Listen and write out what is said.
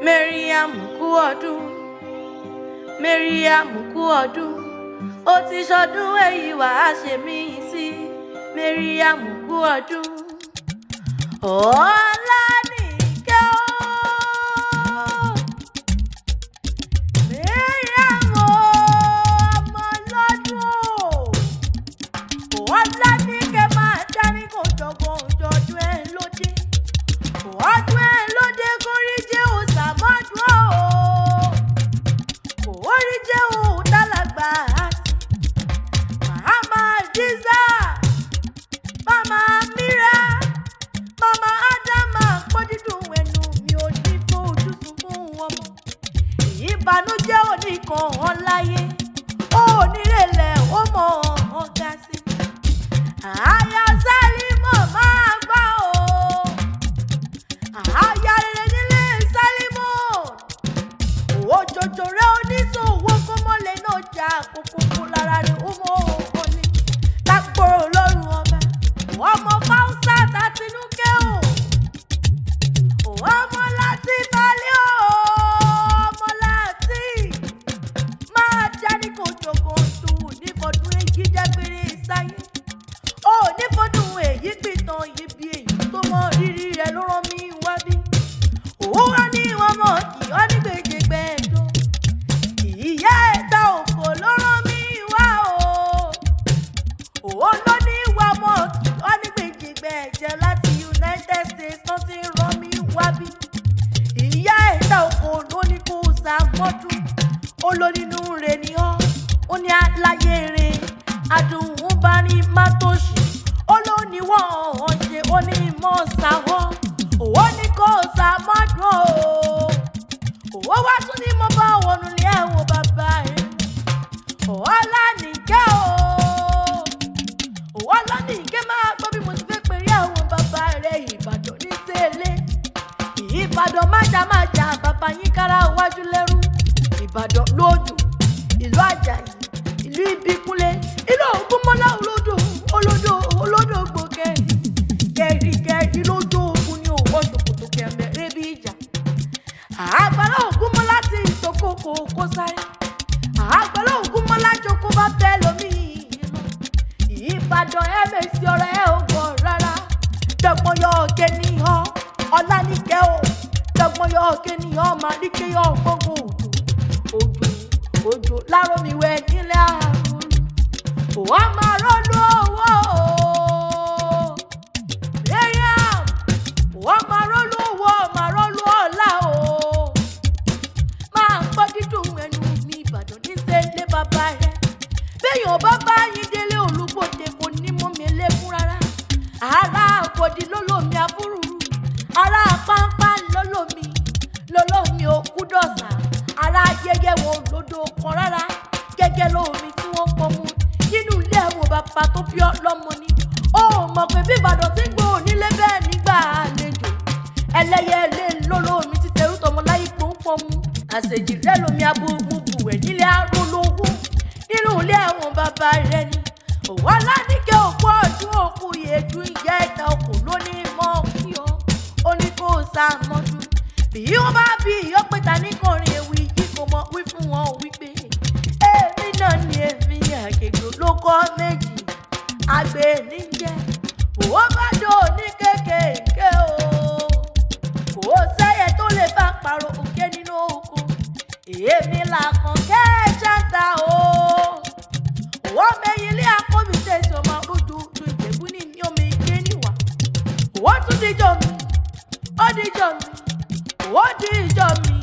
Mariam kú ọdún, Mariam kú ọdún, ó ti ṣọdún èyí wàá ṣe mí sí. Mariam kú ọdún, Ọláníkẹ́ o. Mariam o, ọmọ lọ́dún o. Ọláníkẹ́ máa dání kò jọ̀gbọ́n òjọ̀dún ẹ̀ lóde. Ọdún ẹ̀ lóde kórí jẹ́ òsàmọ́dún o. Kórí jẹ́ òdàlágbà àti Màmá Dísà, Màmá Mira, Màmá Ádámà pọ́ dídùn ẹnu mi ò ní fojú sunkún wọn mọ́. Ìbànújẹ́ oníkan ọláyé, onírèlẹ̀ ó mọ ọ̀gá sí. Àyà Sálímọ̀ máa gbọ́ o. Àyà rere nílé Sálímọ̀. Òjòjò rẹ̀ oníṣòwò kó mọ́lẹ̀ náà jà kókókó lára rẹ̀ ó mọ òní. Lágbóró lọ́rùn ọba, ọmọ Fáúsà tàtinúkẹ́ o. Ọmọ láti balẹ̀ o. Ọmọ láti máa jáde kò jòkó tù nífọdún èyí dágbére sáyé. Ó nífọdún èyí pìtàn yìí bí èyí tó mọ rírì rẹ̀ ló rán mi wá bí. Òun wá ní wọn mọ̀ kí ọ́ ní gbèjègbèjọ. Ìyá ẹ̀ta òkò ló rán mi wá o. Òun ló ní wọn mọ̀ kí ọ́ ní gbèjègbèjẹ láti United States tó ti rán mi wá bí. Ìyá ẹ̀ta òkò ló ní kó sàmọ́dún. Ó ló nínú rẹ̀ ni ọ́, ó ní aláyé rẹ̀, adùn bá ní mátòṣì. Ó ló ní wọ́n ṣe, ó ní mọ́ sáwọ́. Òwò ní kó sàmọ́dún o. Òwò wá tún ní mo bá wọnú ilé ẹ̀wọ̀n bàbá rẹ̀. Ọláníkẹ́ o. Ọláníkẹ́ máa gbọ́ bí mo ti fẹ́ pèrè ẹ̀wọ̀n bàbá rẹ̀. Ìbàdàn ní sẹ́lẹ̀. Ìbàdàn májàmájà bàbá yín kára wájú lẹ́rú. Ìbàdàn lódò, ìlú Àjàyí, ìlú Ìbíkúnlé, ìlú Ògúnmọ́lá olódò gbòkẹ́rì. Kẹ̀rìkẹ̀rì lójó ogun ni òwò ṣòkòtò kẹ̀mẹ́rẹ́ bí ìjà. Àgbàlá Ògúnmọ́lá ti ìsòkòkò kó sáré. Àgbàlá Ògúnmọ́lá jókòó bá tẹ́ lómi ìlú. Ìbàdàn ẹ̀mẹ̀sì ọ̀rọ̀ ẹ̀ ò gbọ́ rárá. Dọ̀gbọ́n yọ ọ̀kẹ́ níhàn Ọláníkẹ́ o. Dọ̀gbọ́n yọ ọ̀kẹ́ níhàn Màríkẹ́ yọ gbogbo òjò lárómi wẹ̀ nílé àrùn. Wọ́n máa rọ́lú owó o. Mariam, wọ́n máa rọ́lú owó, máa rọ́lú ọ̀la o. Máa ń gbọ́ dídùn ẹnu mi Ìbàdàn ní sẹ́lẹ̀ bàbá rẹ̀. Béèyàn bá bá yín délé Olúgbòde kò ní mú mi lékún rárá. Ará Àkòdì lólómi Abúrúrú, ará Pápá lólómi Òkúdọ̀sà, ará Ayẹyẹ wọn lódò kan rárá. Gẹ́gẹ́ lómi tí wọ́n pọ̀ mú nínú ilé ẹ̀wọ̀n bàbá tó bí ọlọ́mọ ni. Ó mọ̀ pé bí Ìbàdàn ti ń gbó nílé bẹ́ẹ̀ nígbà àlejò. Ẹlẹ́yẹlé lólómi ti tẹrú tọmọ láyé pọ́npọ́n mú. Àṣejì rẹ̀ lómi abúgbùbùwẹ̀ nílé arólówó nínú ilé ẹ̀wọ̀n bàbá rẹ̀ ni. Ọláníkẹ́ òkú ọdún òkú yèédú ìyá ẹ̀ta òkú ló ní mọ́ kí ọ. Ó ní kó sàmọ́dún. Bí wọ́n bá bí ìyọ́pẹ̀ta ní kọrin ewì yìí kò mọ̀ wí fún wọn wípé èmi náà ni èmi àgègò ló kọ́ méjì àgbẹ̀ níjẹ́. Òwò bá dò ní kékèké o. Kò sẹ́yẹ tó lè bá pàrọ̀ òkè nínú oko. Èmi làkàn kẹ́ẹ̀játa o. Òwò mẹ́yìn ilé akọ́bí tẹ̀sí ọmọ ojú Ìjẹ̀bú ní ní omi ike níwà. Òwò tún díjọ mi, ó díjọ mi, ó díjọ mi.